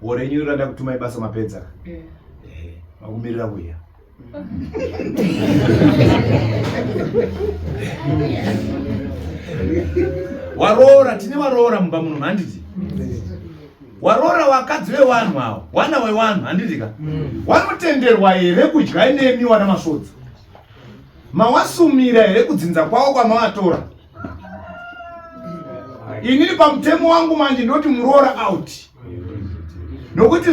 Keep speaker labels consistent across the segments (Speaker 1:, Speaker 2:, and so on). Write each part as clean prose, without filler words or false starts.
Speaker 1: Worenyu randa kutuma ibasa mapedza. Makumirira kuya. Warora tine warora mumba muno handiti. Warora wakadzi wevanhu avo, wana wevanhu handitika. Wanotenderwa here kudya nemi wana masodzi. Mawasumira here kudzinza kwavo kwamavatora. Inini pamutemo wangu manje ndoti murora out. Nokuti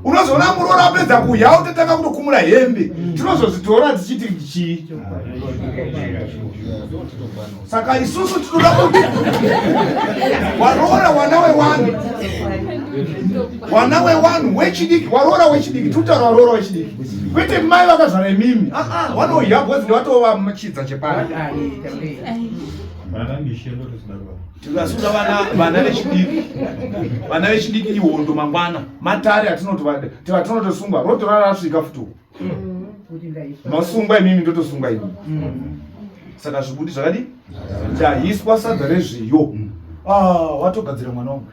Speaker 1: unozoona murora apedza kudya utatanga kutokumura hembe. Tinozozitora tichiti chii. Saka isusu tinoda kuti warora wana wewanhu wechidiki, warora wechidiki, tutaura warora wechidiki. Kwete mai vakazvara mimi. Wanohya bwedzi ndevatova machidza chepano. Tikasunda vana vechidiki ihondo mangwana. Matare atinotosungwa rotora rasvika futu. Masungwa imimi ndotosungwa imimi. Saka zvibudi zvakadi chaiswa sadza rezviyo. Watogadzira mwana wangu.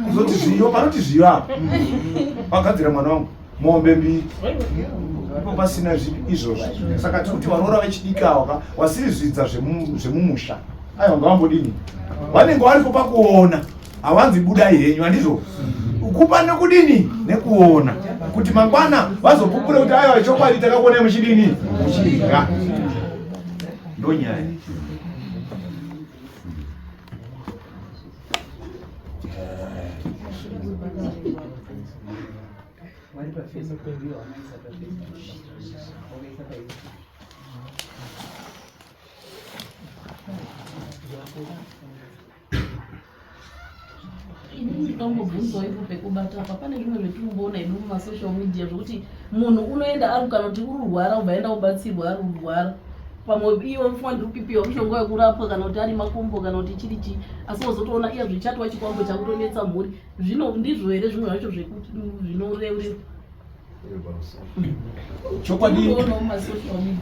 Speaker 1: Kuzoti zviyo panoti zviyo apa. Wagadzira mwana wangu. Mombe mbiri. Ipo pasina izvozvo. Saka tikuti varora vechidiki ava wasiri zvidza zvemumusha. Aiwa ngavambodini. Vanenge varipo pakuona. Havanzi budai henyu handizvo. Kupa nekudini nekuona. Kuti mangwana vazopupure kuti aiwa chokwadi takakuonai muchidini. Muchidya. Ndonyaya.
Speaker 2: Ndingangobvunzwa ipo pekubata apa pane zvimwe zvetirikuona ino mumasocial media zvokuti munhu unoenda ari kana kuti ururwara ubva enda kubatsirwa ari urwara pamwe iwe mfuma ndiri kupipiwa mushonga wekurapwa kana kuti ari makumbo kana kuti chiri chii asi wozotoona iya zvichatwa chikwambo chakutonetsa mhuri zvino ndizvo here zvimwe zvacho zvekuti zvinoreurerwa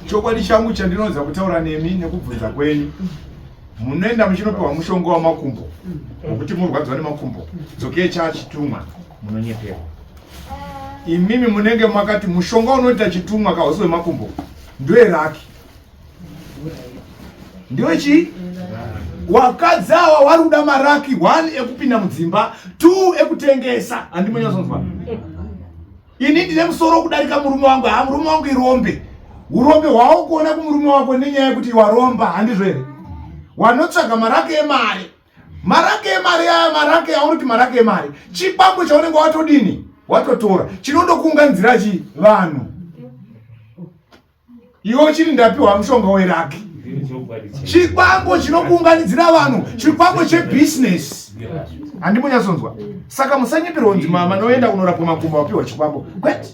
Speaker 1: chokwadi changu chandinoza kutaura nemi nekubvunza kwenyu munoenda muchinopiwa mushonga wamakumbo wekuti murwadzwa nemakumbo dzokei chachitumwa munonyeperwa. Imimi munenge makati mushonga unoita chitumwa kausi wemakumbo ndoeraki ndiwe chii wakadzawa wari kuda maraki 1 ekupinda mudzimba 2 ekutengesa handimonyazonzwa. Ini ndine musoro kudarika murume wangu. Murume wangu irombe. Urombe hwao kuona kumurume wako nenyaya yekuti waromba handizvo here. Wanotsvaga marake emari. Marake emari aya marake yaunoti marake emari. Chikwambo chaunenge watodini? Watotora. Chinodokuunganidzira chi vanhu. Iwo chiri ndapiwa mushonga weraki. Chikwambo chinokuunganidzira vanhu. Chikwambo chebusiness. Handimonyazonzwa. Saka musanyeperwa kuti mama noenda kunorapwa makumbo wapiwa chikwambo. Kwete.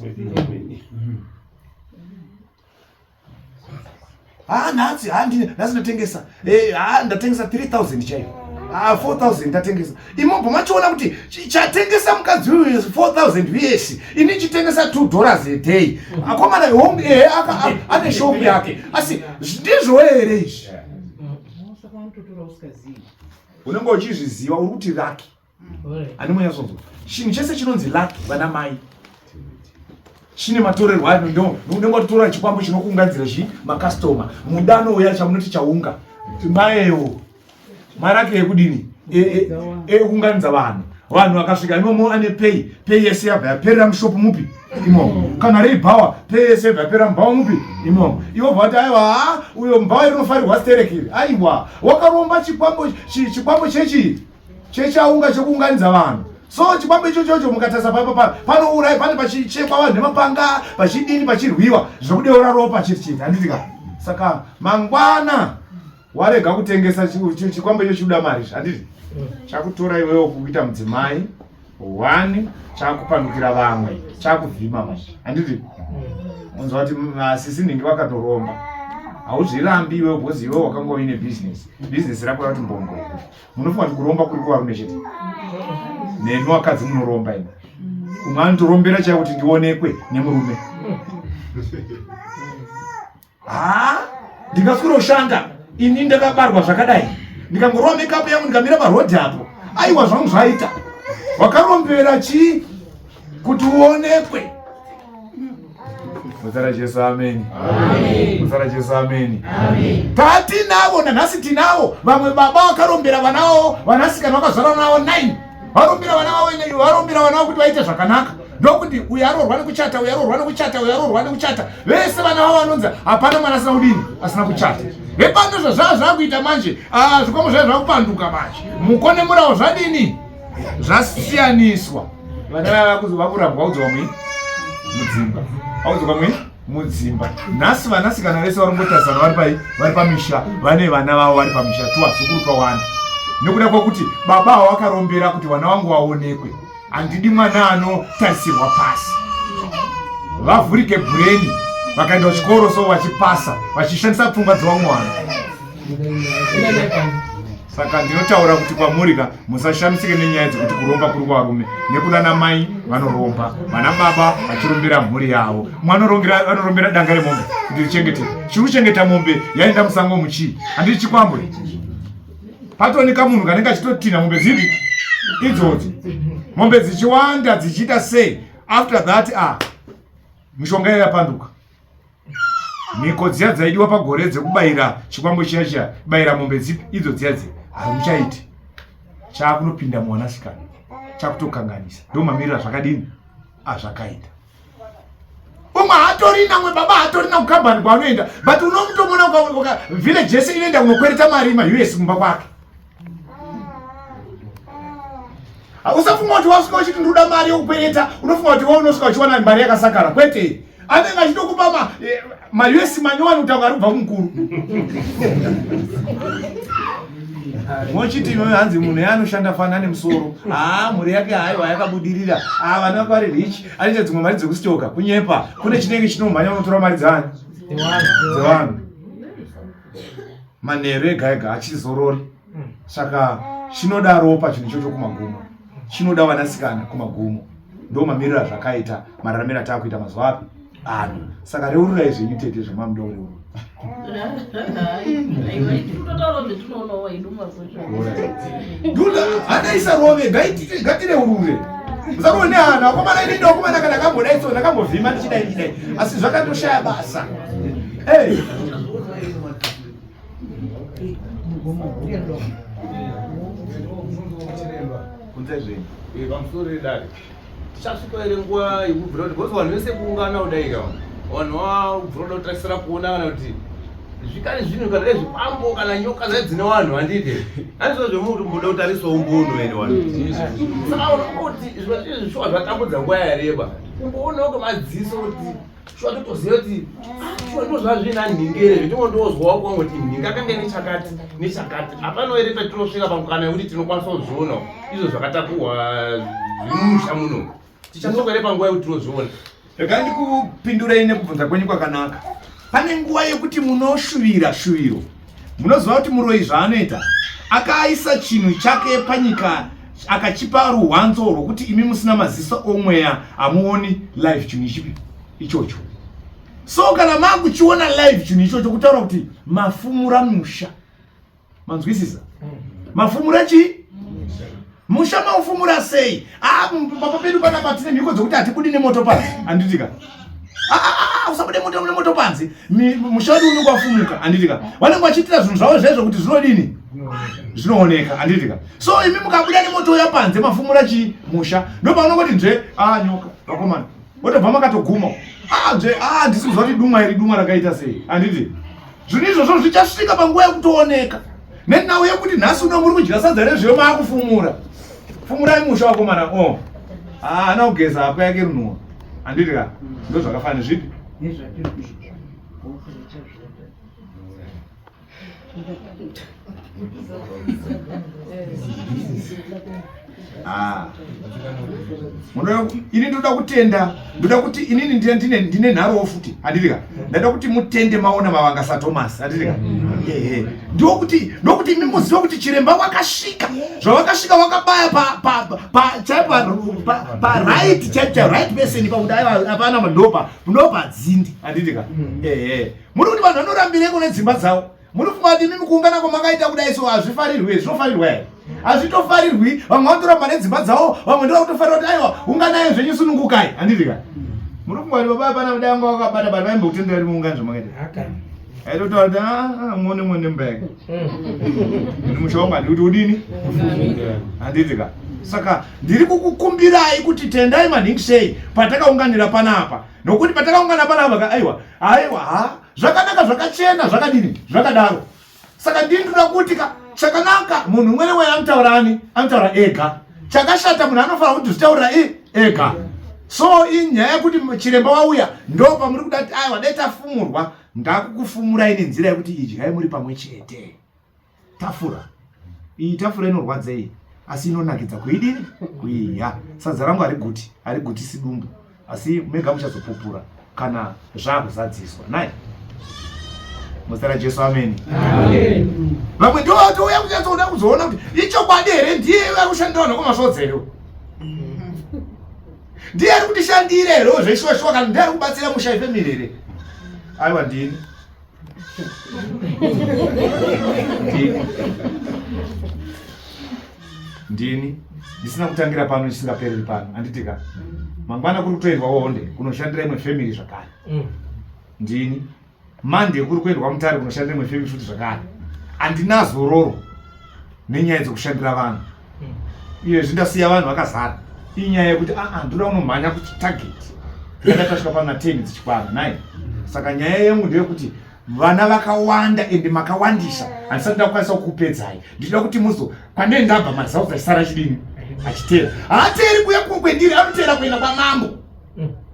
Speaker 1: Nhasi ndatengesa. Ndatengesa 3000 chaiyo. 4000 ndatengesa. Imobho machiona kuti chatengesa mukadzi uyu 4000 vs. Ini chitengesa $2 a day. Akomana home ane shop yake. Asi ndizvo here izvi. Unenge uchizviziva uri kuti laki. Handimonyazonzwa. Chinhu chese chinonzi laki vana mai. Chine matorerwa ano unenge watotora chikwambo chinokuunganidzira makastoma. Mudano uya chamunoti chaunga. Maewo. Marake ekudini? Ekuunganidza vanhu. Vanhu vakasvika imomo ane pay yese yabva yapera mushopu mupi? Imomo. Kana rei bhawa pay yese yabva yapera mubhawa mupi? Imomo. Iwo bvati aiwa uyo mubhawa rinofarirwa sterekeri. Aiwa wakaromba chikwambo chechaunga chekuunganidza vanhu. So chikwambo ichocho mukatasa panourai pane pachichekwa vanhu nemapanga pachidini pachirwiwa zvokudeura ropa chiri handitika. Saka mangwana warega kutengesa chikwambo icho chikuda mari handiti. Chakutora iwewo kuita mudzimai 1 chakupandukira vamwe chakuvhima mai handiti. Unzwa kuti asisi ninge wakatoromba hauzvirambi iwewe because iwewe wakanga uine business rako rati mbongo. Munofunga kuti kuromba kuri kuvarume chete. Nemi wakadzi munoromba ino. Umwe anotorombera chaiwo kuti ndionekwe nemurume. Ndingaswera kushanda ini ndakabarwa zvakadai ndikangorova makeup yangu ndikamira parodhi apo aiwa zvangu zvaita wakarombera chi kuti uonekwe. Muzara Jesu ameni. Muzara Jesu ameni. Tatinavo nanhasi tinavo vamwe baba vakarombera vanavo, vanasikana vakazara navo 9 varombera vanavo kuti vaite zvakanaka. Ndokuti uyu arorwa nekuchata, uyu arorwa nekuchata, uyu arorwa nekuchata. Vese vana vavo vanonzi hapana mwana asina kudini, asina kuchata. Hepano zvakuita manje, zvikwamo zvakupanduka manje. Mukone murawo zvadini? Zvasiyaniswa. Vana vava vakurambwa kudzwa mudzimba. Audzwa mudzimba. Nhasi vanasikana vese varongotasana vari pamisha, vane vana vavo vari pamisha, tuwazukuru twawanda. Nekuda kwekuti baba wakarombera kuti vana vangu vaonekwe. Handidi mwana anotarisirwa pasi. Vavhurike bhureni, vakaenda kuchikoro so vachipasa, vachishandisa pfungwa dzavamwana. Saka ndinotaura kuti kwamurika musashamisike nenyaya dzekuti kuromba kuri kwarume. Nekuna mai vanoromba, vana baba vachirombera mhuri yavo. Vanorombera danga remombe kuti richengete. Chikuchengeta mombe yaenda musango muchii. Handidi chikwambwe. Patooneka munhu kanenge achitotina mombe zipi idzodzo. Mombe dzichiwanda dzichiita sei. After that mishonga yapanduka. Miko dziya dzaidiwa pagore dzekubayira chikwambo chiya bayira mombe dzipi idzo dziya hamuchaiti. Chakunopinda mwanasikana, chakutokanganisa. Ndo mamirira zvakadini zvakaita. Umwe hatorina, umwe baba hatorina kukambani kwaanoenda, but unomutomona village yese inoenda kunokwereta mari US kumba kwake. Usafunga kuti wasvika uchiti ndoda mari yokukwereta, unofunga kuti unosvika uchiwana mari yakasakara. Kwete, anenge achitokupa ma-US manyowani kuti akarubva mukuru. Mochiti hanzi munhu yaanoshanda fana nemusoro. Mhuri yake hayo yakabudirira. Vana vari rich, anoita dzimwe mari dzekusitoka, kunyepa. Kune chinenge chinomhanya unotora mari dzevanhu. Manheru ega ega achizorori. Saka chinoda ropa chinhu ichocho kumagumo. Chinoda vanasikana kumagumo. Ndo mamirira zvakaita mararamiro ataakuita mazuva api saka reururai zvenyu tete zvamamuda ureuru. Hadaisa rove ngatireurure. Musaroone hana wakomana ini ndakomana kana kamboda iso ndakambovhima ndichidai asi zvakatoshaya basa. Kunzezveni pamusoro redare tichasvika ere nguva yekubvira kuti bhosi vanhu vese kuungana kudaika vanhu vabvira kuda kutakisira kuona kana kuti zvikari zvinhu kana zvikwambo kana nyoka dzine vanhu handite handizvo zvemuti mboda kutarisawo mbono ene vanhu. Saka unokuti zvishuwa zvatambudza nguva yareba kumboonawo kwemadziso kuti shuwa totoziva kuti shuwa ndozvazvina nhingere zvetingondozwawo kwamwe kuti nhinga kange nechakati nechakati. Hapano ere petinosvika pamukana yekuti tinokwanisa kuzvionawo izvo zvakatakurwa zvimusha muno. Tichasvika ere panguva yekuti tinozviona. Rega ndikupindurei nekubvunza kwenyu kwakanaka. Pane nguva yekuti munoshuvira shuviro. Munoziva kuti muroyi zvaanoita akaisa chinhu chake panyika akachipa ruwanzo rwokuti imi musina maziso omweya hamuoni live chinhu ichipi ichocho. So kana makuchiona live chinhu ichocho kutaura kuti mafumura musha. Manzwisisa? Mafumura chi? Musha maufumura sei? Papa pedu pana patine mhiko dzokuti hatibudi nemoto panze. Handitika. Usabude moto panze. Musha wedu unenge wafumuka. Handitika. Vanenge vachiitira zvinhu zvavo zvezvo kuti zvinodini? Zvinooneka. Handitika. So imi mukabuda nemoto ya panze mafumura chi? Musha. Ndopa unongoti nje nyoka vakomana. Wotobva makatoguma. Ndisizwa kuti duma rakaita sei. Handiti. Zvinhu izvozvo zvichasvika panguva yekutooneka. Nenhau yekuti nhasi uno muri kudya sadza rezviyo maakufumura. Fumurai musha wakomana. Ana kugeza apa yake runwa. Handiti ka? Ndo zvakafana zvipi? Ini ndoda kutenda, ndoda kuti inini ndine nharo futi. Handitika. Ndoda kuti mutende maona mavanga saThomas. Handitika. Ndokuti imi muziva kuti chiremba wakasvika. Zvawakasvika wakabaya pa right chapter right person pakudai apana ndopa dzindi. Handitika. Muri kuti vanhu vanorambireko nedzimba dzavo. Munofunga kuti imi kuungana kwamakaita kudai so hazvifarirwe zvinofarirwa here? Azvitofarirwi, vamwe vatoramba nedzimba dzavo, vamwe ndiva kutofarira kuti aiwa unganayo zvenyisunungukai. Handitika. Muri kungwari baba pana mudai wanga wakabata bana vaimbe kutendera muungano zvamakaita. Aitotaura kuti muone mbeke. Ndi mushonga ndi kuti udini? Handitika. Saka ndiri kukukumbirai kuti tendai manhingsei patakaunganira panapa. Nokuti patakaungana panapa aiwa zvakanaka zvakachena zvakadini zvakadaro. Saka ndinoda kuti chakanaka munhu umwe neumwe anotaurani anotaura ega. Chakashata munhu anofanira kuti zvitaurira ega. So inyaya yekuti chiremba wauya ndo pamuri kuda kuti aiwa dai tafumurwa ndakukufumurai nenzira yekuti idyai muri pamwe chete. Tafura iyi tafura inorwadza iyi asi inonakidza kuidini kuiya. Sadza rangu hariguti sidumbu asi mega muchazopupura kana zvakuzadziswa nai. Muzita raJesu amen. Vamwe ndo watouya kuchatoda kuzoona kuti ichokwadi here ndiye kushandira nokumasvodzero. Ndiye ari kutishandira here zveshwashwa kana ndiye ari kubatsira mushayi family here. Aiwa ndini. Ndini ndisina kutangira pano ndisingapereri pano. Handitika mangwana kuri kutoendwa honde kunoshandira imwe family zvakare. Ndini Monday kuri kuendwa mutare kunoshandira imwe family futi zvakare. Andinazo roro nenyaya dzekushandira vanhu. Izvi ndasiya vanhu vakazara. Inyaya yekuti ndoda unomhanya kuti target kada tasvika pana 10 dzichikwana nai. Saka nyaya yangu ndeyekuti vana vakawanda ende makawandisa handisati ndakwanisa kukupedzai. Ndinoda kuti muzo pandei ndabva mazaudza chisara chidini achitera. Haateri kuya kwendiri anotera kuenda kwamambo.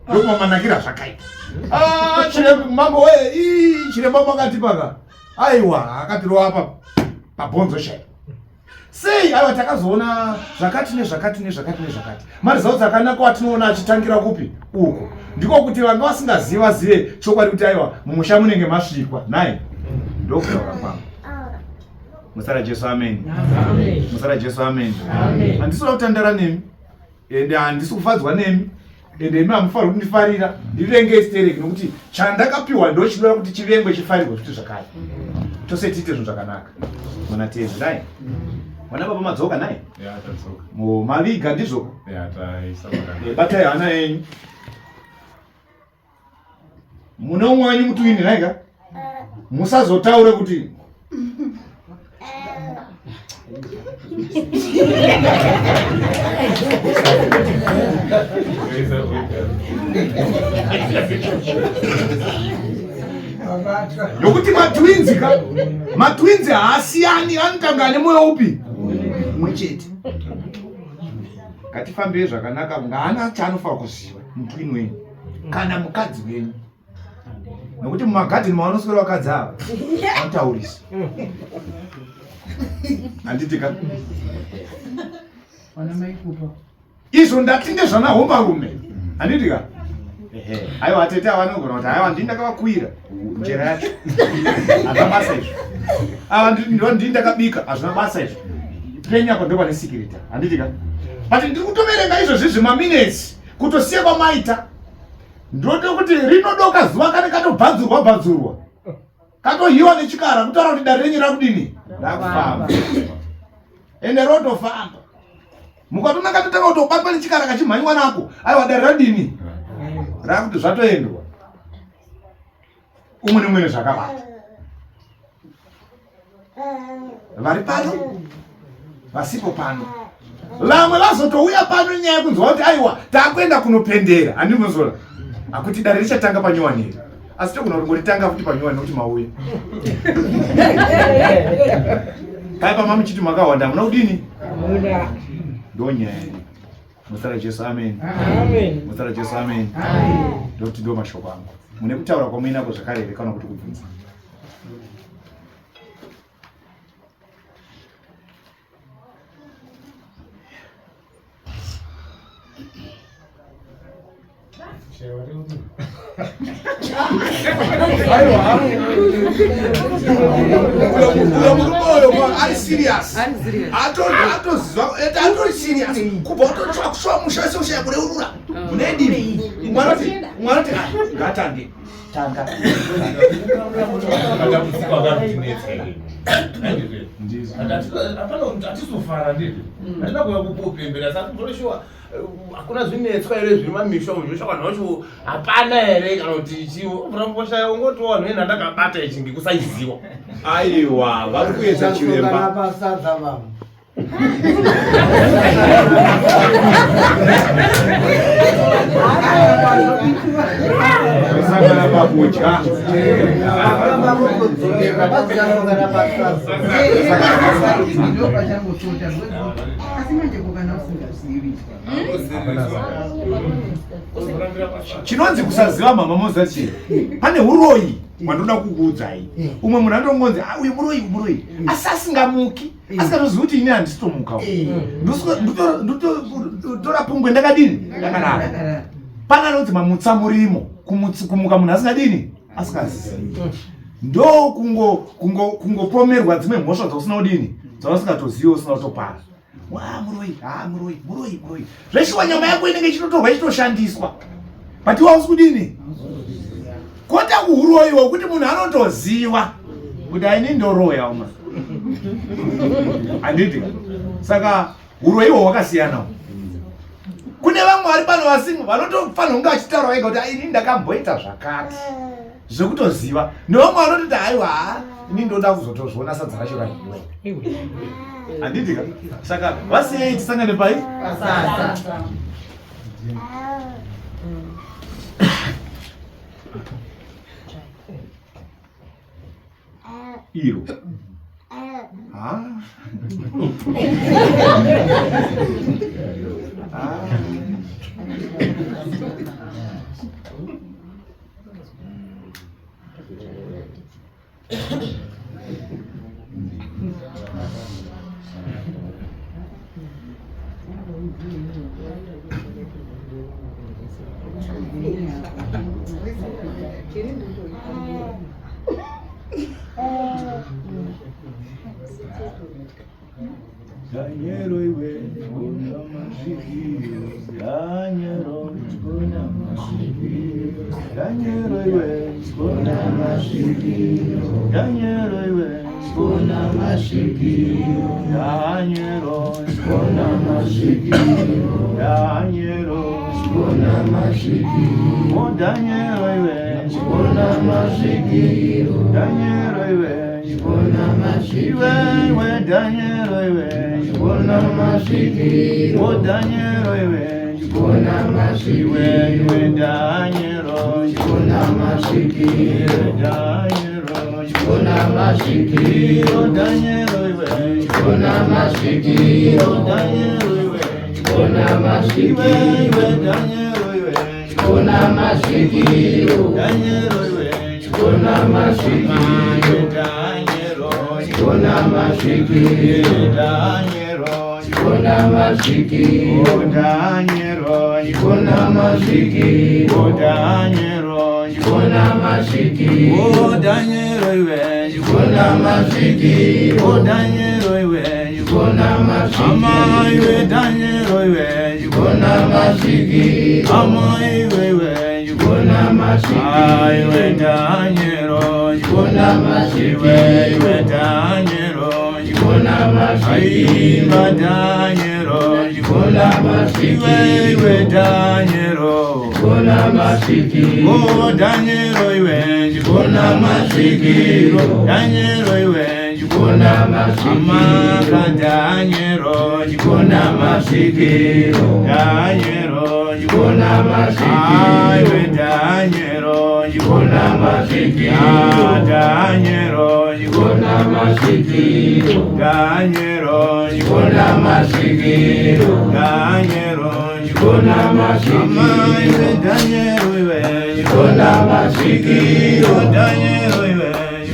Speaker 1: Ndokumamanakira zvakaita. Chiremba mambo chiremba makati paka. Aiwa akatirwa apa pabhonzo shai. Sei aiwa takazoona zvakati nezvakati. Mari zao dzakanaka watinoona achitangira kupi uko. Ndiko kuti vanga vasingazive chokwadi kuti aiwa mumusha munenge masvikwa nai. Ndokutaura kwangu. Muzita raJesu amen. Muzita raJesu amen. Handisina kutandara nemi ende handisi kufadzwa nemi ende imi hamufaniri kundifarira ndirenge istereki nokuti chandakapiwa ndo chinoda kuti chivengwe chifarirwe zviti zvakare. Tose tiite zvinhu zvakanaka. Muna tezi nai. Mwana baba madzoka nai?
Speaker 3: Ya tadzoka.
Speaker 1: Maviga ndizvo?
Speaker 3: Ya taisabaka.
Speaker 1: Batai hana yenyu. Mune umwe wenyu mutuini naika? Musazotaure kuti nokuti matwinzi haasiyani anotanga nemoyo upi mumwe chete. Ngatifambei zvakanaka. Haana chaanofanira kuziva mutwini wenyu kana mukadzi wenyu. Nokuti mumagadheni mavanoswera vakadzi ava anotaurisa. Handitika izvo ndatinge zvana hombarume. Handitika aiwa atete avanogona kuti aiwa ndini ndakavakwira njera yacho hazvina basa izvo. Ava ndini ndakabika hazvina basa izvo. Penyako ndo pane sikirita. Handitika but ndiri kutoverenga izvozvi zvimaminetsi kutosiya kwamaita. Ndode kuti rinodoka zuva kane katobvadzurwa katohiwa nechikara kutaura kuti dare renyu rakudini rakufamba ende rotofamba. Mukatona katotanga kutobatwa nechikara kachimhanywa nako aiwa dare radini rakuti zvatoendwa. Umwe nemwene zvakabata. Vari pano vasipo pano. Vamwe vazotouya pano nyaya yekunzwa kuti aiwa takuenda kunopendera. Handimuzora akuti dare richatanga panyuwaniri asi togona kungoritanga futi panyuwani nokuti mauya. Paipa mamuchiti makawanda muna kudini ndonyaya. Muzita raJesu amen. Muzita raJesu amen. Ndokuti ndo mashoko angu. Mune kutaura kwamuinako zvakare here kana kuti kubvunza? Ari serious. Atori serious. Kubva kutotsvakusva mushasi ushaya kureurura. Munedini? Mwarati ngatange. tanga
Speaker 3: atisofara ndizvo andina kuya kupembera saka ndoroshuwa hakuna zvinetswa here zviri mamisha muzvosha vanhu vacho hapana here kana kuti chiwo mvuramukoshaya ungoti vanhu ena ndakabata ichi ngekusaiziwa
Speaker 1: aiwa vari kuedza chiremba sangana pakudya chinonzi kusaziva mama mozati pane uroyi wandoda kukuudzai umwe munhu andongonzi uyu muroyi asi asingamuki asingatozivi kuti ini handisitomuka ndotora pungwe ndakadini ndakanaka pana anonzi mamutsa murimo kumuka munhu asingadini asingazivi ndo kungopomerwa dzimwe mhosva dzausina kudini dzausingatozivi usina kutopara muroyi zveshuwa nyama yako inenge ichitotorwa ichitoshandiswa but wausi kudini kota kuuroyiwa kuti munhu anotoziva kuti aini ndoroya uma handiti saka uroyiwa hwakasiyanawo kune vamwe vari pano vasimu vanotofanira kunge achitaura vega kuti ini ndakamboita zvakati zvekutoziva nevamwe vanototi aiwa ini ndoda kuzotozviona sadza racho rahiwe handitika saka vasiyei tisangane pai iro Danielo iwe kuna mashikio Danielo kuna mashikio Danielo iwe kuna mashikio Danielo iwe kuna mashikio Danielo kuna mashikio Danielo kuna mashikio Oh Danielo iwe kuna mashikio Danielo iwe kuna mashikio Iwe Danielo iwe kuna mashikio Oh Danielo iwe kuna mashikio Iwe Danielo kuna mashikio Danielo kuna mashikio Danielo iwe kuna mashikio Danielo iwe kuna mashikio Iwe Danielo iwe kuna mashikio Danielo iwe kuna mashikio Danielo kuna mashikio Danielo kuna mashikio Danielo kuna mashikio Danielo kuna mashikio Danielo iwe kuna mashikio Danielo iwe kuna mashikio Ama iwe Danielo iwe kuna mashikio Ama iwe kuna mashikio Iwe Danielo kuna mashikio Iwe Danielo kuna mashikio Iwe Danielo kuna mashikio Iwe Danielo kuna mashikio Oh Danielo iwe kuna mashikio Danielo iwe kuna mashikio Amaka Danielo kuna mashikio Danielo kuna mashikio Iwe Danielo kuna mashikio Danielo kuna mashikio Danielo kuna mashikio Danielo kuna mashikio Iwe Danielo iwe kuna mashikio Danielo iwe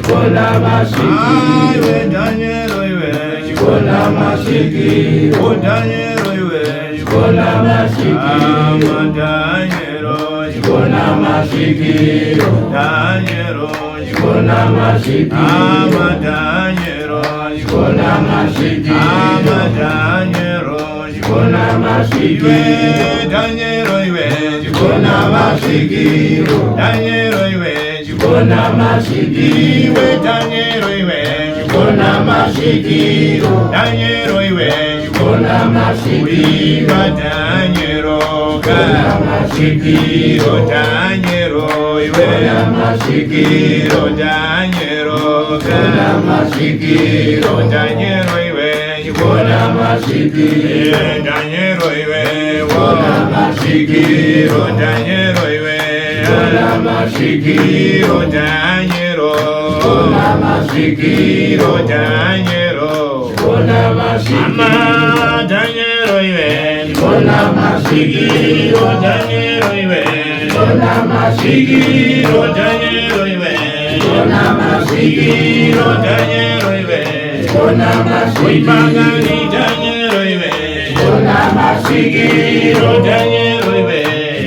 Speaker 1: kuna mashikio Iwe Danielo iwe kuna mashikio Danielo iwe kuna mashikio Danielo kuna mashikio Danielo kuna mashikio Danielo kuna mashikio Danielo kuna mashikio Danielo iwe kuna mashikio Danielo iwe
Speaker 3: chikona masikiro Danielo iwe chikona masikiro Danielo iwe chikona masikiro Danielo kana masikiro Danielo iwe masikiro Danielo kana masikiro Danielo iwe chikona masikiro Danielo iwe wona masikiro Danielo iwe wona masikiro Danielo wona masikiro Danielo wona masikiro Danielo iwe wona masikiro Danielo iwe wona masikiro Danielo iwe wona masikiro Danielo iwe wona masikiro Danielo iwe wona masikiro Danielo iwe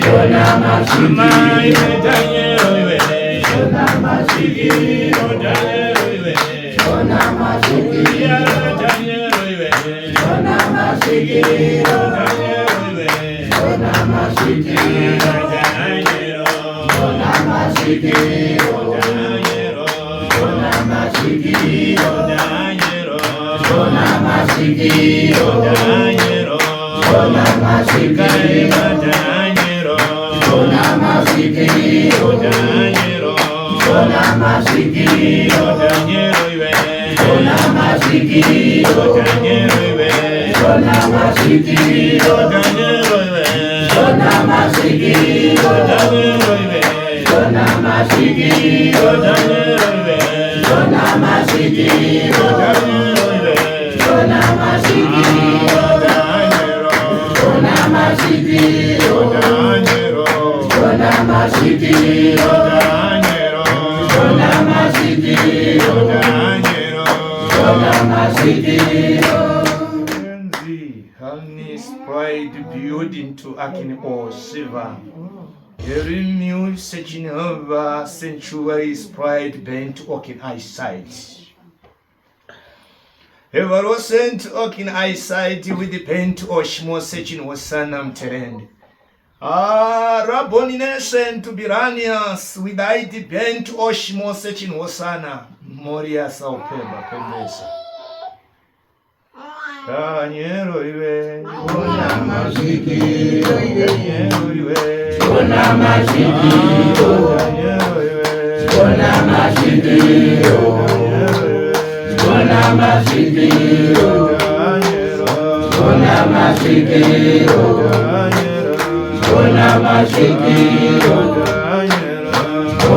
Speaker 3: wona masikiro Danielo iwe wona masikiro Danielo iwe wona masikiro Danielo iwe wona masikiro Danielo iwe wona masikiro Danielo wona masikiro Danielo wona masikiro Danielo wona masikiro Danielo wona masikiro Danielo wona masikiro Danielo wona masikiro Danielo iwe wona masikiro Danielo iwe wona masikiro Danielo iwe wona masikiro Danielo iwe wona masikiro Danielo iwe wona masikiro Danielo iwe wona masikiro Danielo wona masikiro Danielo wona masikiro Danielo wona masikiro Danielo wona masikiro Harness pride building to Akin or Shiva. Hearing new searching over sanctuaries pride bent Akin eyesight. Ever was sent Akin eyesight with the bent Oshmo searching was Sanam Terend. Rabonine sent to Biranias with the bent Oshmo searching Wasana. Moria Saupeba Pembesa. Danielo iwe wona masikiro Danielo iwe wona masikiro Danielo iwe wona masikiro wona masikiro Danielo wona masikiro Danielo wona masikiro Danielo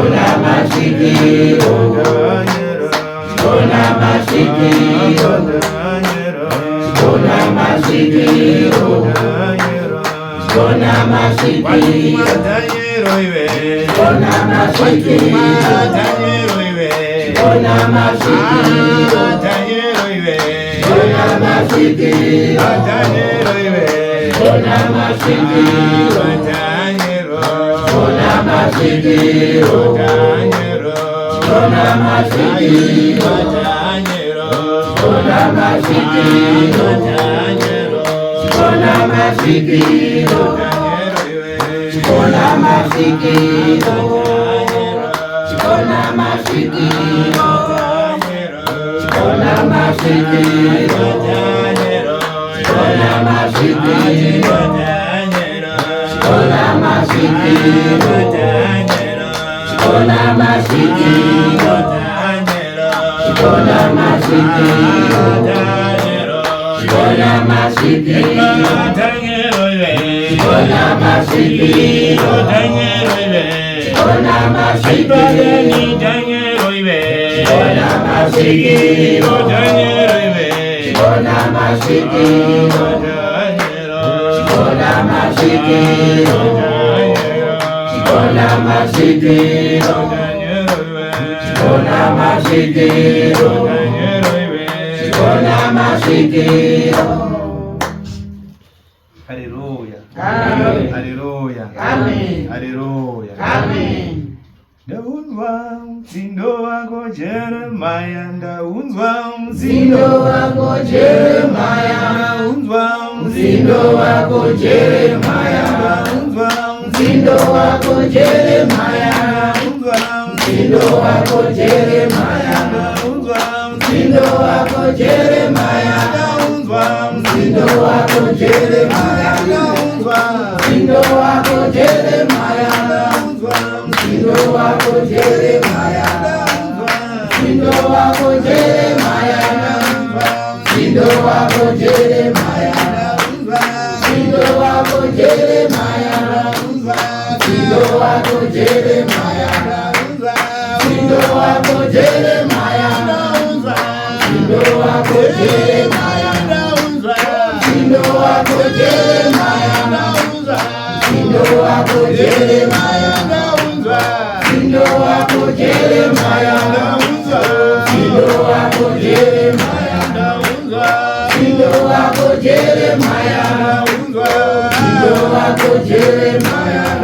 Speaker 3: wona masikiro Danielo wona masikiro wona masikiro Danielo wona masikiro Danielo iwe wona masikiro Danielo iwe wona masikiro Danielo iwe wona masikiro Danielo iwe wona masikiro Danielo wona masikiro Danielo wona masikiro Danielo wona masikiro Danielo wona masikiro Danielo iwe wona masikiro Danielo wona masikiro Danielo wona masikiro Danielo wona masikiro Danielo wona masikiro Danielo wona masikiro Danielo wona masikiro Danielo wona masikiro Danielo iwe wona masikiro Danielo iwe wona masikiro Danielo iwe wona masikiro Danielo iwe wona masikiro Danielo wona masikiro Danielo wona masikiro Danielo iwe wona masikiro Danielo iwe wona masikiro. Haleluya. Amen. Haleluya. Amen. Haleluya. Amen. Ndaunzwa mzindo wako Jeremia, ndaunzwa mzindo wako Jeremia, ndaunzwa mzindo wako Jeremia, ndaunzwa mzindo wako Jeremia, ndaunzwa
Speaker 4: msindo wako Jeremaya, msindo wako Jeremaya, msindo wako Jeremaya, msindo wako Jeremaya, msindo wako Jeremaya, msindo wako Jeremaya, msindo wako Jeremaya, msindo wako Jeremaya, msindo wako Jeremaya, msindo wako Jeremaya, msindo wako Jeremaya, msindo wako Jeremaya, msindo wako Jeremaya, msindo wako Jeremaya, msindo wako Jeremaya, msindo wako Jeremaya, msindo wako Jeremaya,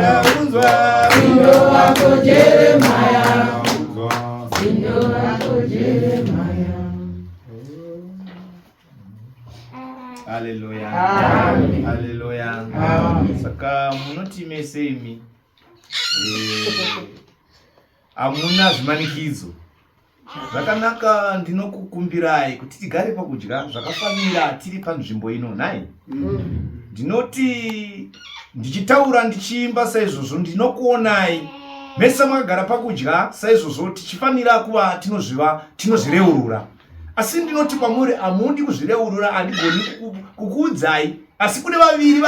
Speaker 4: msindo wako Jeremaya, msindo wako Jeremaya.
Speaker 1: Haleluya.
Speaker 4: Amen.
Speaker 1: Haleluya.
Speaker 4: Amen.
Speaker 1: Saka munoti mese imi amuna zvimanikidzo. Zvakanaka ndinokukumbirai kuti tigare pakudya zvakafanira tiri panzvimbo ino nai. Ndinoti ndichitaura ndichiimba saizvozvo ndinokuonai mese makagara pakudya saizvozvo tichifanira kuva tinozvireurura. Asi ndinoti kwamuri amundi kuzvireurura, handigoni kukuudzai, asi kune vaviri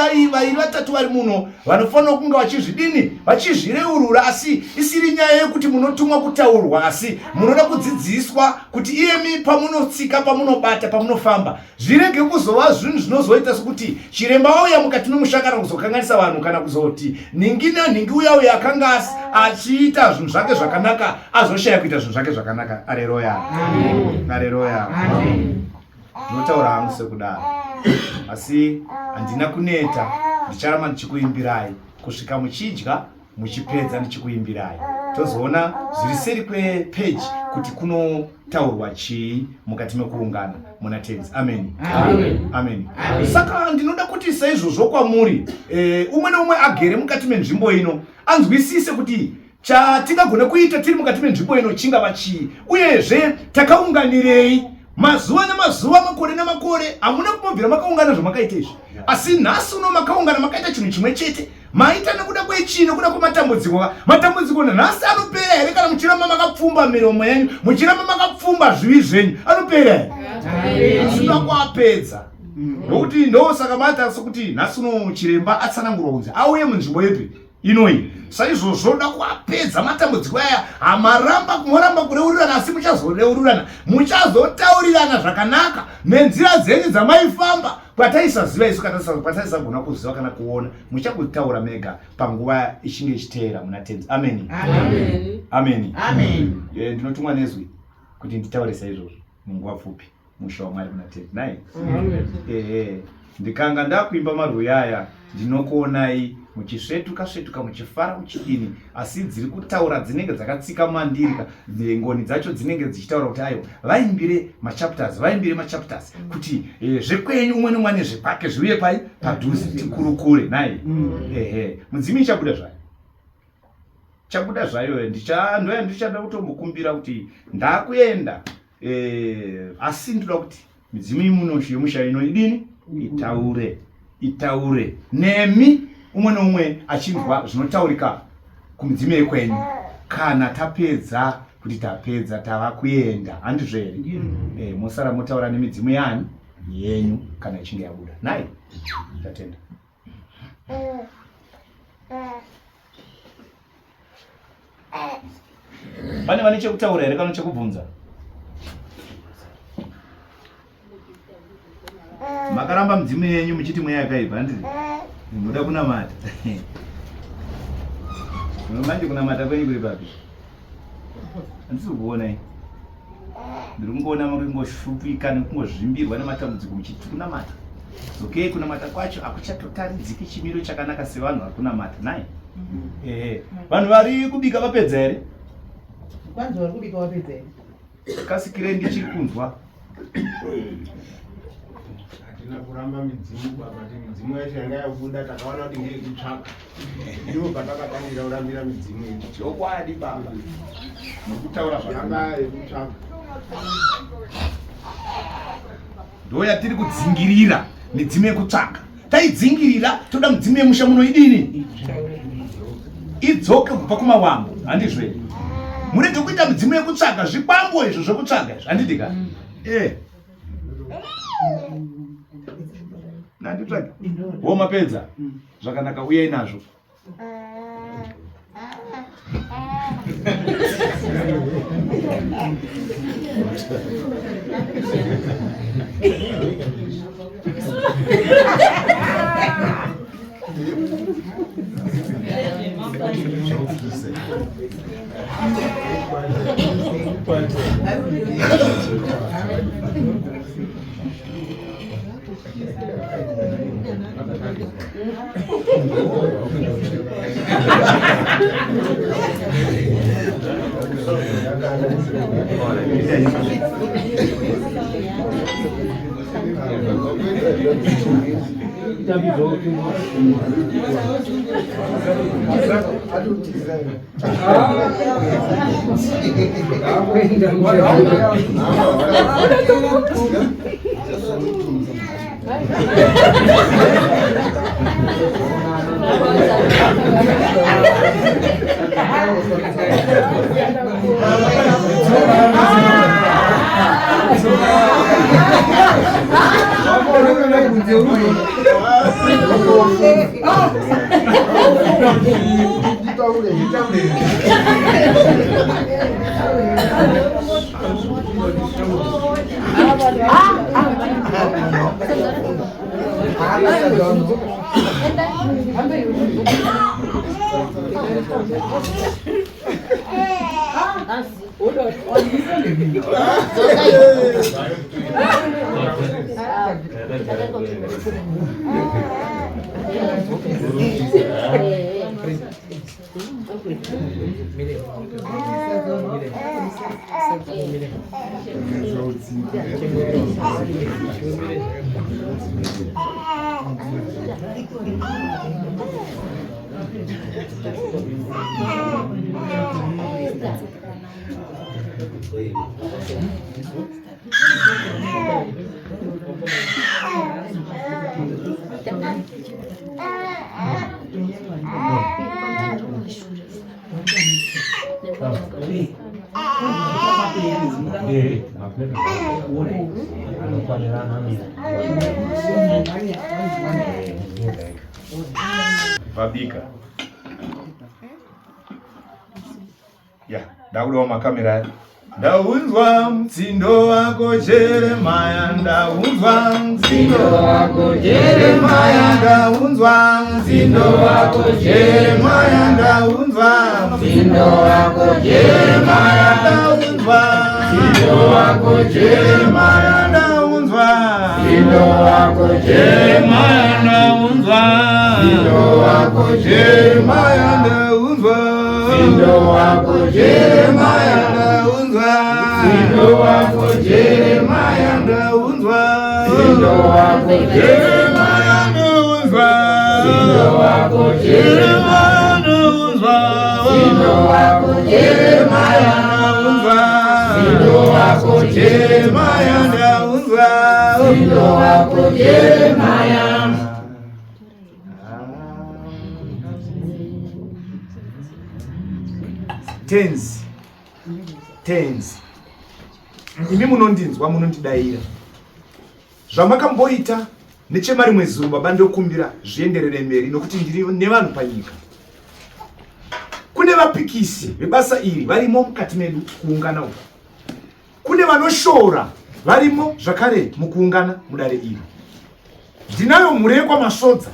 Speaker 1: vatatu vari muno vanofanira kunge vachizvidini, vachizvireurura, asi isiri nyaya yekuti munotumwa kutaurwa, asi munoda kudzidziswa kuti iyemi pamunotsika, pamunobata, pamunofamba zvirege kuzova zvinhu zvinozoita sekuti chiremba auya mukati memusha kana kuzokanganisa vanhu, kana kuzoti ningi uya akanga achiita zvinhu zvake zvakanaka azoshaya kuita zvinhu zvake zvakanaka. Haleluya. Haleluya. Ndinotaura hangu sekudaro, asi handina kuneta, ndicharamba ndichikuimbirai kusvika muchidya muchipedza ndichikuimbirai. Tozoona zviri seri kwepeji kuti kunotaurwa chii mukati mekuungana muna tenzi. Amen. Amen. Saka ndinoda kuti saizvozvo kwamuri umwe neumwe agere mukati menzvimbo ino anzwisise kuti chatingagona kuita tiri mukati menzvimbo ino chingava chii, uyezve takaunganirei. Mazuva nemazuva, makore namakore, hamuna kumobvira makaungana zvamakaita izvi. Asi nhasi uno makaungana makaita chinhu chimwe chete. Maita nekuda kwechii? Nekuda kwematambudziko. Matambudziko nhasi anopera here kana muchiramba makapfumba miromo yenyu, muchiramba makapfumba zvivi zvenyu? Anopera here? Zvinoda kuapedza. Nokuti ndosaka mata sokuti nhasi uno chiremba atsanangurwa kunzi auye munzvimbo yepi inoi. Saizvozvo zvoda kuapedza matambudziko aya. Moramba kureurirana, asi muchazoreurirana, muchazotaurirana zvakanaka nenzira dzenyu dzamaifamba kwataisaziva isu, kwataisagona kuziva kana kuona. Muchagotaura mega panguva ichinge ichiteera muna tenzi. Amen. Amen. Amen. Ndinotumwa nezwi kuti nditaure saizvozvo munguva pfupi musha waMwari muna tenzi. Nai. Ndikanga ndakuimba marwiyo aya ndinokuonai muchisvetuka muchifara muchidini, asi dziri kutaura dzinenge dzakatsika mandiri, ngoni dzacho dzinenge dzichitaura kuti ayo vaimbire machapters kuti zvekwenyu umwe nomwe nezvepake zviuye pai padhuze tikurukure nai. Mudzimi chabuda zvayo ndichada kutombokumbira kuti ndakuenda, asi ndoda kuti midzimu imuno yemusha ino idini itaure nemi umwe nomwe achinzwa zvinotaurika kumidzimu yekwenyu. Kana tapedza kuti tapedza tava kuenda, handizvo here? Mosara motaura nemidzimu yani yenyu kana ichinge yabuda. Nai, tatenda. Pane vane chekutaura here kana chekubvunza? Makaramba midzimu yenyu muchiti mweya yakaipa, handiti? Muda kunamata. Manje kunamata kwenyu kuri papi? Handisi kuona iyi. Ndiri kungoona makungoshupika nekungozvimbirwa nematambudziko muchiti kunamata. Okay, kunamata kwacho hakuchatotaridziki chimiro chakanaka sevanhu vari kunamata. Nai? Vanhu vari kubika vapedza here?
Speaker 4: Kwanzi vari kubika vapedza here?
Speaker 1: Kasikirei ndichiri kunzwa.
Speaker 3: Tina kuramba midzimu baba, midzimu yacho yanga yabuda takaona kuti ngeye kutsvaka. Ndipo patakatangira kurambira midzimu iyi. Chokwadi baba. Nokutaura zvakanaka yekutsvaka.
Speaker 1: Ndo yatiri kudzingirira midzimu yekutsvaka. Taidzingirira toda midzimu yemusha munoidini? Idzoke kubva kumawambo, handizve? Murege kuita midzimu yekutsvaka, zvikwambo izvo zvekutsvaka izvo, handidika? Nanditsvake. Wo mapedza. Zvakanaka uyai nazvo. Vabika. Ya, daudo makamera. Ndaunzwa mtsindo wako Jeremaya, ndaunzwa mtsindo wako Jeremaya, ndaunzwa mtsindo wako Jeremaya, ndaunzwa mtsindo wako Jeremaya, ndaunzwa mtsindo wako Jeremaya, ndaunzwa mtsindo wako Jeremaya, ndaunzwa mtsindo wako Jeremaya, ndaunzwa mtsindo wako Jeremaya, Msindo wako Jeremaya, ndaunzwa msindo wako Jeremaya, ndaunzwa msindo wako Jeremaya, ndaunzwa msindo wako Jeremaya, ndaunzwa msindo wako Jeremaya, ndaunzwa msindo wako Jeremaya. Tenzi. Imi munondinzwa, munondidayira. Zvamakamboita nechemari mwezuru baba ndokumbira zvienderere mberi nokuti ndiri nevanhu panyika. Kune vapikisi vebasa iri varimo mukati medu kuungana uku. Kune vanoshora varimo zvakare mukuungana mudare iri. Ndinayo mhuri yekwamashodza.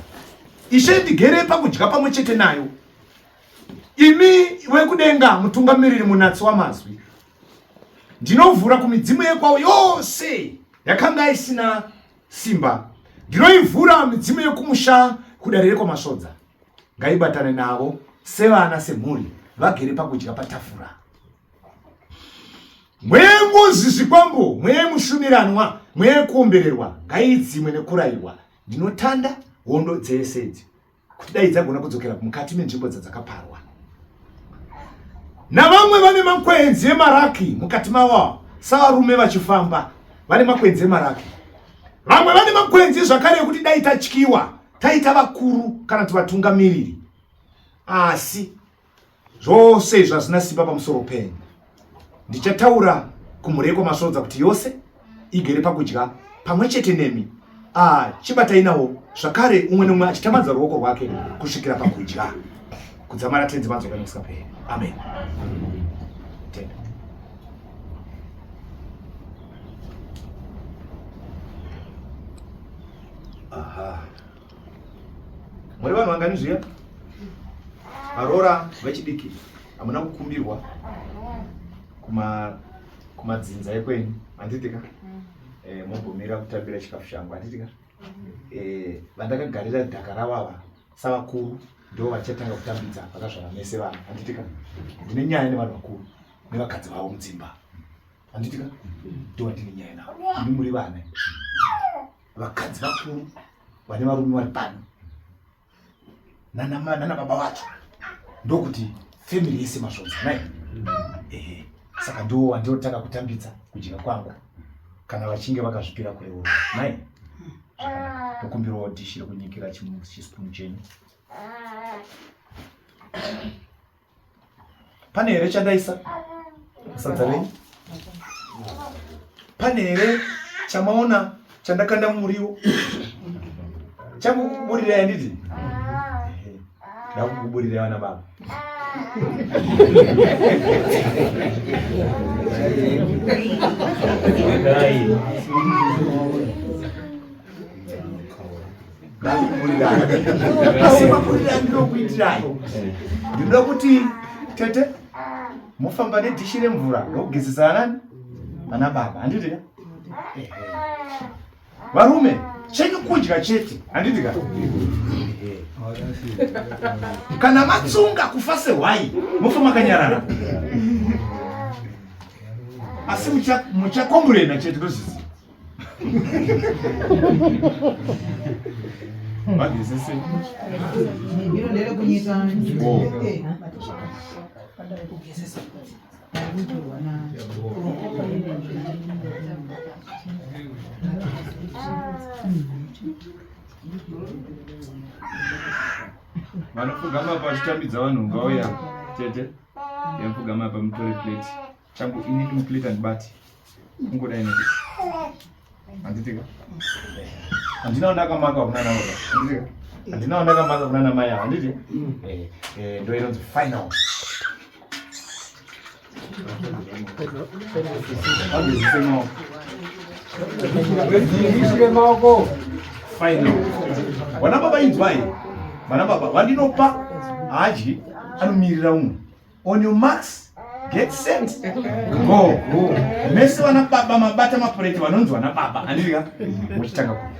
Speaker 1: Ishe ndigere pakudya pamwe chete nayo. Imi wekudenga mutungamiriri munatsi wamazwi. Ndinovhura kumidzimu yekwawo yose yakanga isina simba. Ndinoivhura midzimu yekumusha kudarire kwamasvodza. Ngaibatane navo sevana semhuri vagere pakudya patafura. mwengozisi kwambo mwemushumiranwa mwekuombererwa ngaidzimwe nekurayirwa. Ndinotanda hondo dzese idzi kuti dai dzagona kudzokera mukati menzvimbo dzakaparwa. Navamwe vane makwenzi emaraki mukati mavo, savarume vachifamba vane makwenzi emaraki. Vamwe vane makwenzi zvakare ekuti dai tatyiwa taita vakuru kana kuti vatungamiriri, asi zvose izvi hazvina simba pamusoro penyu. Ndichataura kumureko masvodza kuti yose igere pakudya pamwe chete nemi. Chibatai nawo zvakare, umwe nomwe achitamadza ruoko rwake kusvikira pakudya. Kudzamara tenzi madzoka nokusingaperi. Amen. Tenda. Muri vanhu vanganizviya varora vechidiki hamuna kukumbirwa kumadzinza ekwenyu, handitika mumbomira kutambira chikafu changu, handitika vandakagarira dhaka ravava savakuru ndo vachatanga kutambidza vakazvara mese vanhu, handitika ndine nyaya nevanhu vakuru nevakadzi vavo mudzimba, handitika ndova ndine nyaya navo. Imi muri vana vakadzi vakuru vane varume vari pano nana baba vacho, ndokuti family yese masvodza nai. Saka ndo wandinotanga kutambidza kudya kwangu kana vachinge vakazvipira kureuro nai. Tokumbirawo dhishi rekunyikira chisipunu chenyu. Pane here chandaisa sadza renyu? Pane here chamaona chandakanda muriwo? Chakukuburirai handiti? Ndakukuburirai vana baba. Ndinoda kuti tete mufamba nedhishi remvura ndokugezesa nani? Vana baba, handitika? Varume chenyu kudya chete, handitika? Kana matsunga kufa sehwai mofa makanyarara, asi muchakomburena chete ndozviziva. Magezese
Speaker 4: ndinodere kunyika
Speaker 1: vanopfugama pachitambidza vanhu ngauya tete yapfugama pamutore plate changu inini muplate handibati ungodai nekuti handitika handinawo ndakamaka kunana baba, handitika handinawo ndakamaka kunana mai ava, handiti ndo inonzi final. Final. Vana baba inzwai, vana baba vandinopa haji anomirira umwe. On your marks, get set, go. Mese vana baba mabata mapureti vanonzi vana baba, handitika muchitanga kuya.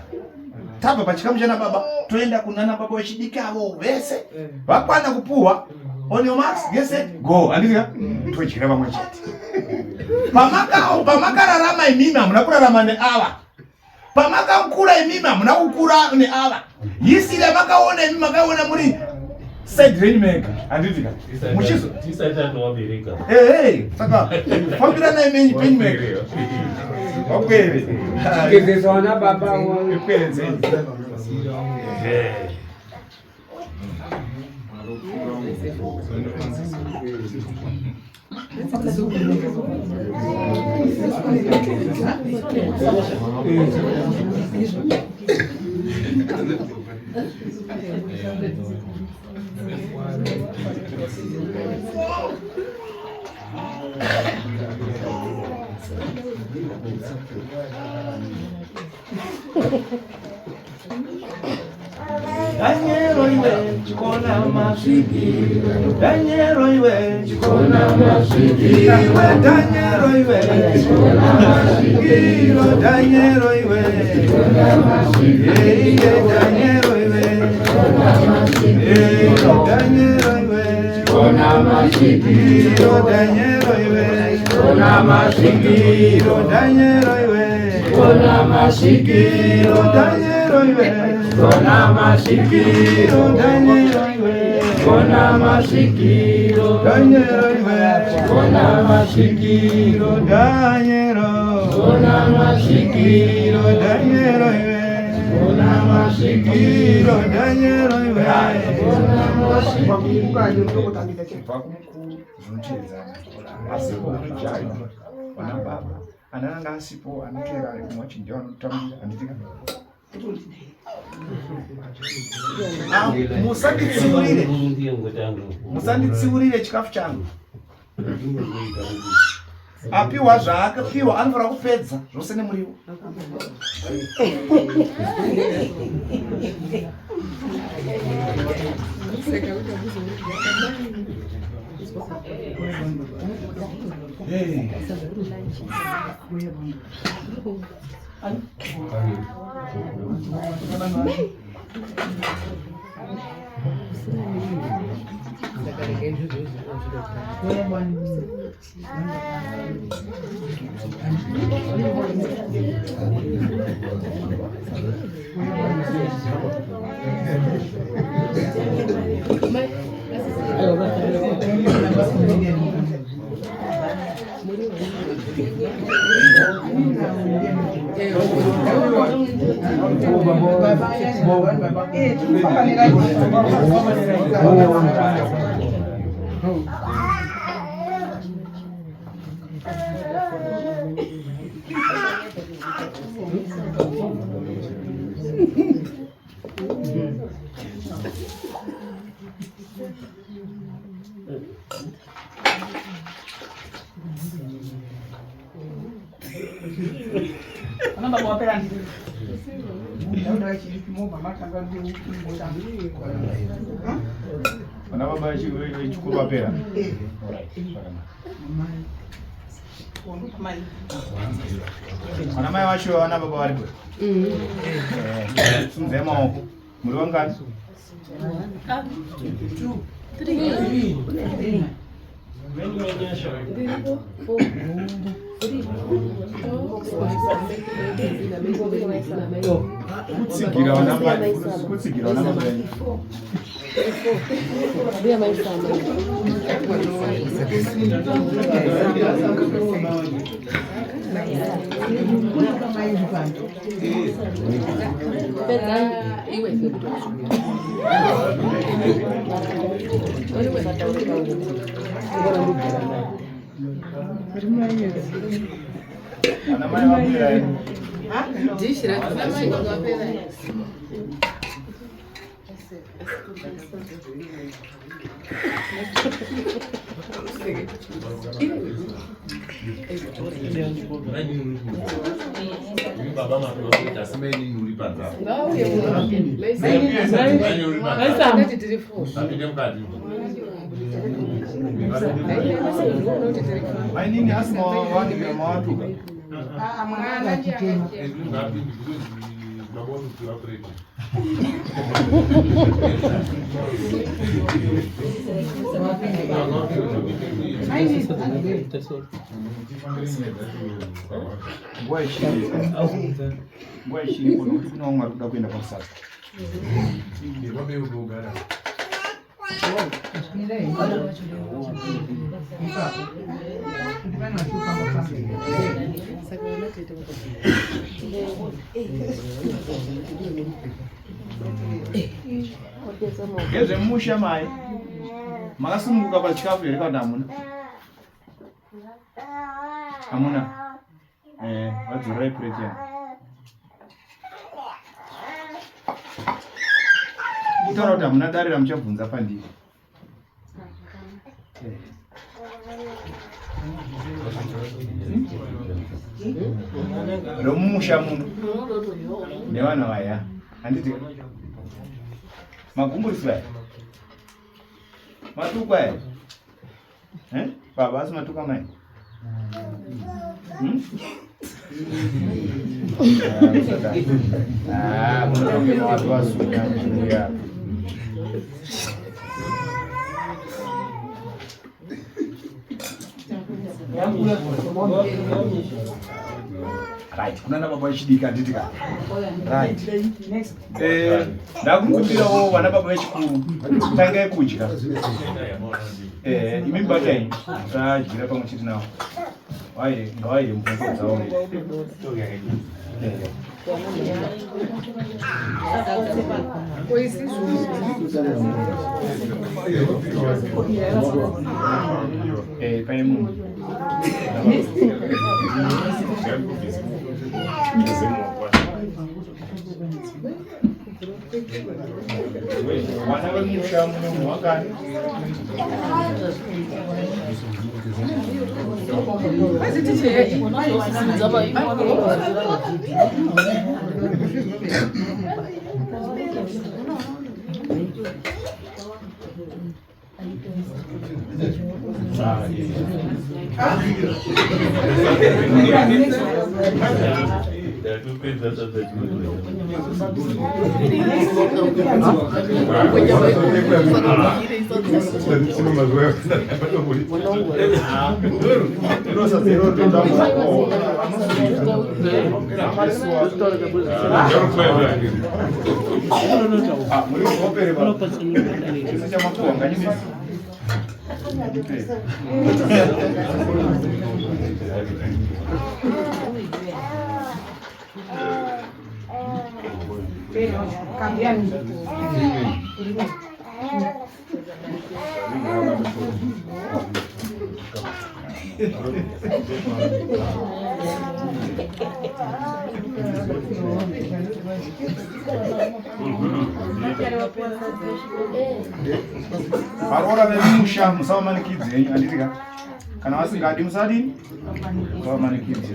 Speaker 1: Tabva pachikamu chana baba toenda kunana baba vechidiki avo vese vakwana kupuhwa. On your marks, get set, go. Handitika todyira vamwe chete. Pamakararama imimi hamuna kurarama neava. Pamakakura imimi hamuna kukura neava. Yisire makaona imimi makaona muri side rainmaker, handitika muchizo
Speaker 3: tisata nowabereka.
Speaker 1: Saka fambirana imeni rainmaker wakwere
Speaker 5: gezesa vana baba
Speaker 1: wakwere. Daniero iwe chikona masviki, Daniero iwe chikona masviki, Daniero iwe chikona masviki, Daniero iwe chikona masviki, Daniero iwe chikona masviki, Daniero iwe chikona masviki, Daniero iwe
Speaker 5: Kona masikiro
Speaker 1: Danyero iwe.
Speaker 5: Kona masikiro
Speaker 1: Danyero iwe.
Speaker 5: Kona masikiro
Speaker 1: Danyero iwe.
Speaker 5: Kona masikiro
Speaker 1: Danyero iwe.
Speaker 5: Kona masikiro
Speaker 1: Danyero.
Speaker 5: Kona masikiro
Speaker 1: Danyero iwe.
Speaker 5: Kona masikiro
Speaker 1: Danyero iwe. Asipo ujayo wana baba ananga asipo anakera kumwachi ndio anotambia anitika musanditsiurire chikafu changu apiwa zvaakapiwa anofanira kupedza zvose nemuriwo Wana baba chikuru wapera. Wana mai wacho wana baba walipo. Sunzema huko. Muri wangani?
Speaker 2: 3.
Speaker 1: Kutsigira wana mai. Kutsigira wana mai.
Speaker 6: Dia main sama.
Speaker 1: Wana mai wapera. Nini asma wani kama watu?
Speaker 4: Mwana kitema.
Speaker 1: Nguwa ishiri kuno kuti kuna umwe arikuda kuenda pasasa. Ngezve musha mai makasununguka pachikafu here kana hamuna? Hamuna? Vadzorai pureti yangu. Kutaura kuti hamuna dare ramuchabvunza pandiri. Romumusha muno nevana vaya handiti magumburisi vaya matukwa aya baba asi matuka mai munotamina watu vasunya uya Right, kuna baba vechidiki anditika. Right. Ndakumbirawo vana baba vechikuru. Tangai kudya. Imi batai. Tadyira pamwe chete nawo. Ngawaire mubvunzo dzawo. Pane munhu. Vana vemusha munhu wakani. Varora vemusha musavamanikidze anditika kana vasingadi musadi musavamanikidze.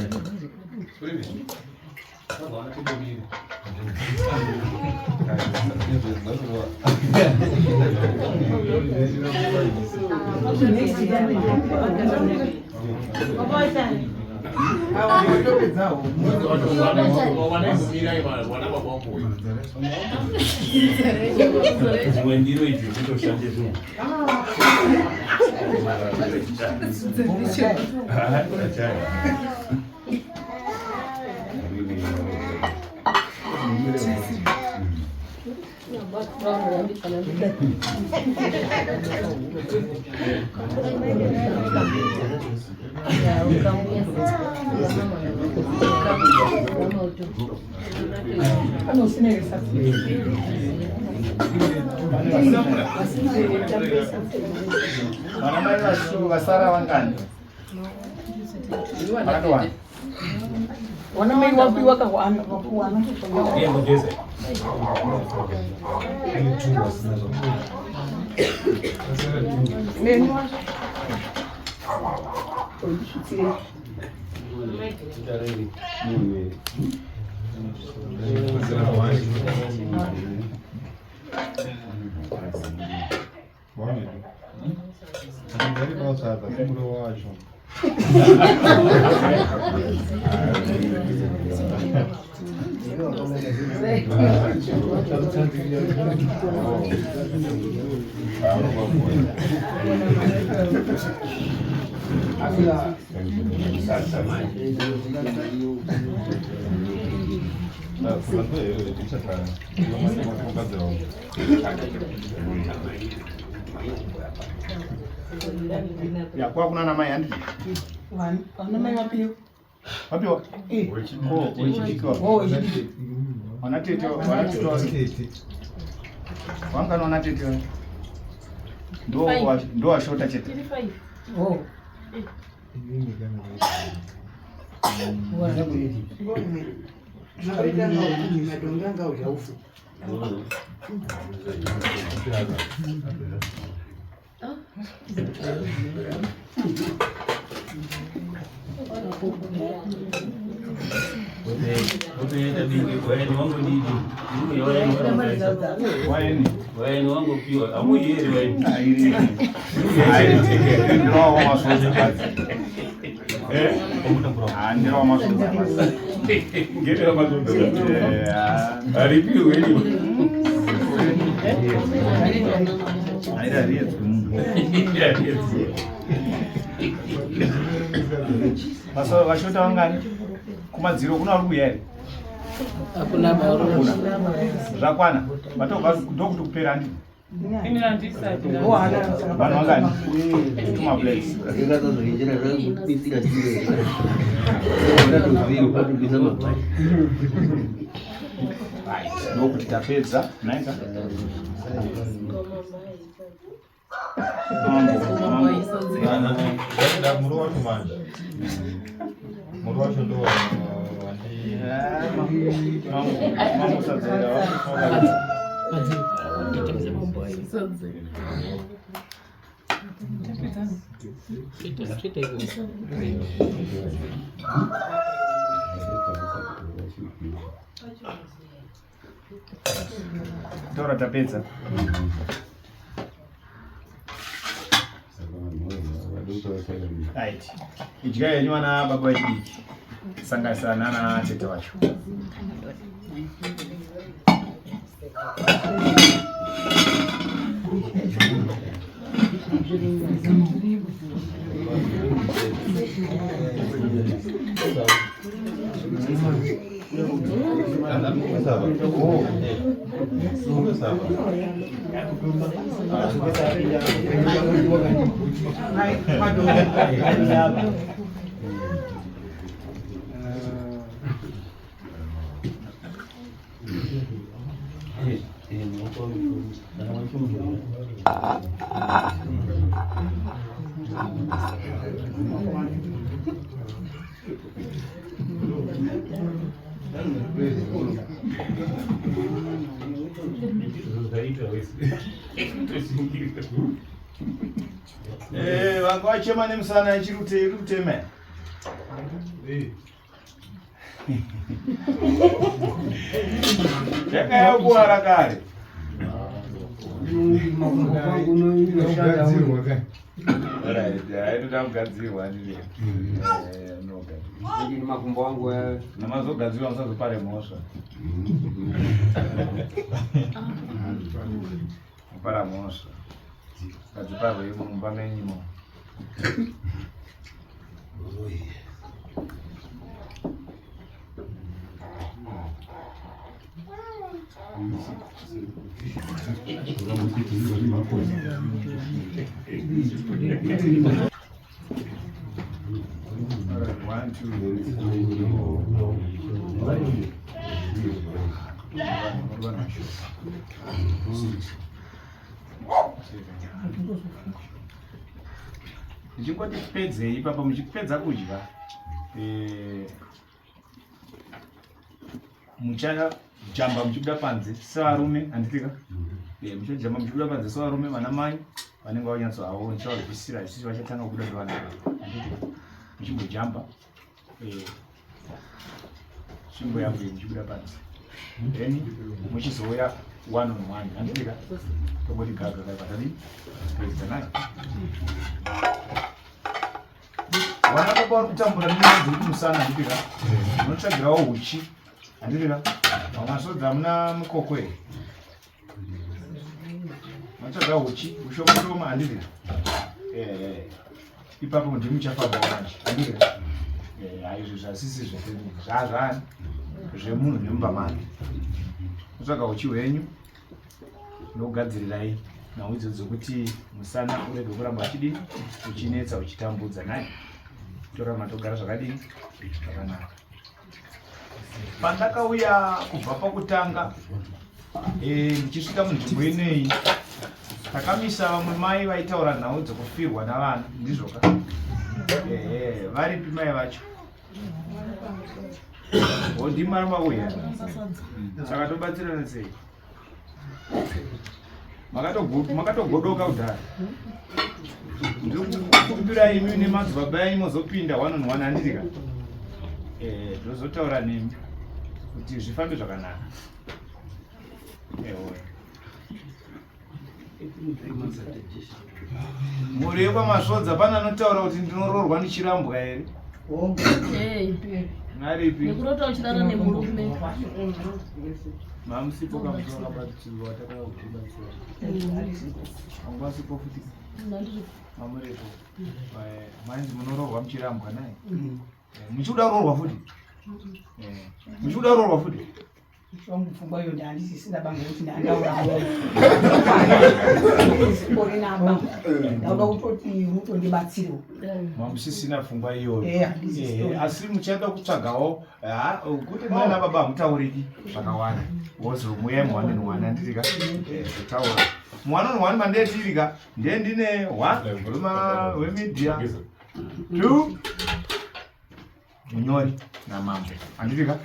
Speaker 1: Wanamai vasu vasara vangani? Vakatowanda.
Speaker 4: Wanamai wapi wakawana?
Speaker 1: Ya kwa kuna namai andi?
Speaker 4: Wanamai wapi?
Speaker 1: Wapi wa? Wechidiki. Wanatete wangani wanatete ndo washota chete.
Speaker 4: Oh.
Speaker 6: Waeni wangu pia amu yeye waeni
Speaker 1: ndio wa masoza ndio wa masoza
Speaker 3: Ngeke masoza alipiwa wewe
Speaker 1: aida riet Maso vashota vangani? Kumadziro kuna uri kuya ere?
Speaker 2: Hakuna maoro.
Speaker 1: Zvakwana. Ndokuti kupera ndi.
Speaker 2: Ini handisati.
Speaker 1: Vanhu vangani? Tuma blades. Right. Ndokuti tapedza. Naita.
Speaker 3: Muru wacho manje. Muru wacho ndo
Speaker 1: Mama sadzera. Tora tapedza. Right. Idya yenyu vana baba vechidiki. Sanganisana na tete wacho. Vanga vachema nemusana ichirute me. Yakayakuwara kare. Aitoda kugadzirwa ndiri.
Speaker 7: Makumbo wangu
Speaker 1: namazogadzirwa musazopare mhosva. Mupara mhosva. Kadziparwe mumba menyimo. One, two, Ndichingoti tipedzei ipapa muchipedza kudya muchajamba muchibuda panze sevarume handitika muchajamba muchibuda panze sevarume vana mai vanenge vanyatsohavo nichavarwisira isisi vachatanga kubuda nevana handitika muchimbojamba svimbo yangu iyi muchibuda panze then muchizouya one on one handitika tongoti gaga patadii kuedza nayo vana baba vari kutambura nenyaya dziri kumusana handitika munotsvagirawo huchi handitika vamasodza muna mukoko here matsvaga huchi ushoma handitika ipapo ndimuchafamba manje handitika izvo zvasisi zvazvani zvemunhu nemumba make mutsvaga huchi hwenyu nokugadzirirai nhau idzodzo dzokuti musana urege kuramba uchidini uchinetsa uchitambudza naye torama togara zvakadini zvakanaka. Pandakauya kubva pakutanga ndichisvika munzvimbo ineyi takamisa vamwe mai vaitaura nhau dzokufirwa navana ndizvoka varipi mai vacho ndimari mauya saka tobatsirana sei makatogodoka kudhara ndikukumbirai imi nemadzibaba enyu mozopinda one on one handitika ndozotaura nemi kuti zvifambe zvakanaka. Muri yekwamasvodza pana anotaura kuti ndinoroorwa ndichirambwa here naripi
Speaker 2: nekurota uchidana nemurume
Speaker 1: mamusipo kamusoro kabatsirwa watakakubatsira angwasipo futi Mamurepo. Manzi munorohwa muchirambwa naye. Muchuda rohwa futi. Muchuda rohwa futi.
Speaker 4: Pfungwa iyo ndandisisina banga kuti ndandaura sipori namba ndauda kutoti mutondibatsiro
Speaker 1: mamusisina pfungwa iyoyo asi muchaenda kutsvagawo kuti mwana baba mutauriki zvakawanda wozomuya mwana ndirika kutaura mwana nomwana mandetirika ndendine ruma wemedia 2 munyori namambo andirika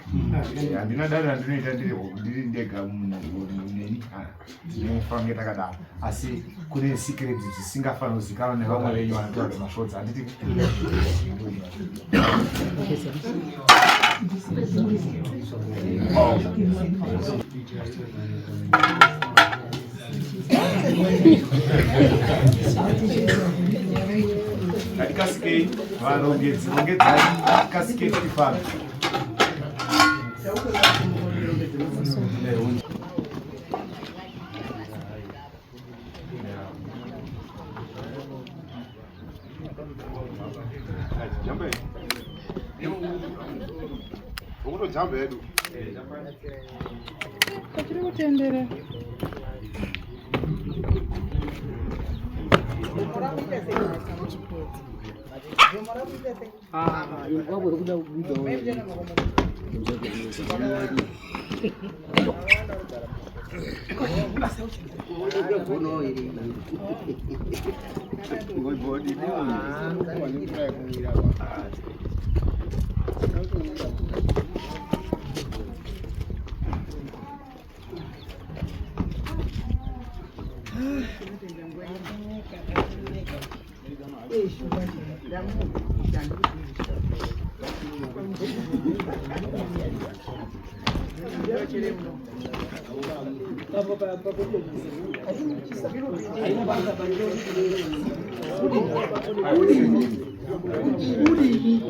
Speaker 1: handina dare randinoita ndiri ndega neni ndinofange takadaro asi kune secret dzisingafanira kuzikanwa nevamwe venyu vanotora zvemasvodzi handitika Kasikei varongedzi rongedzai kasikei tifana
Speaker 7: jambe edu
Speaker 8: katiri kutendere
Speaker 5: Uri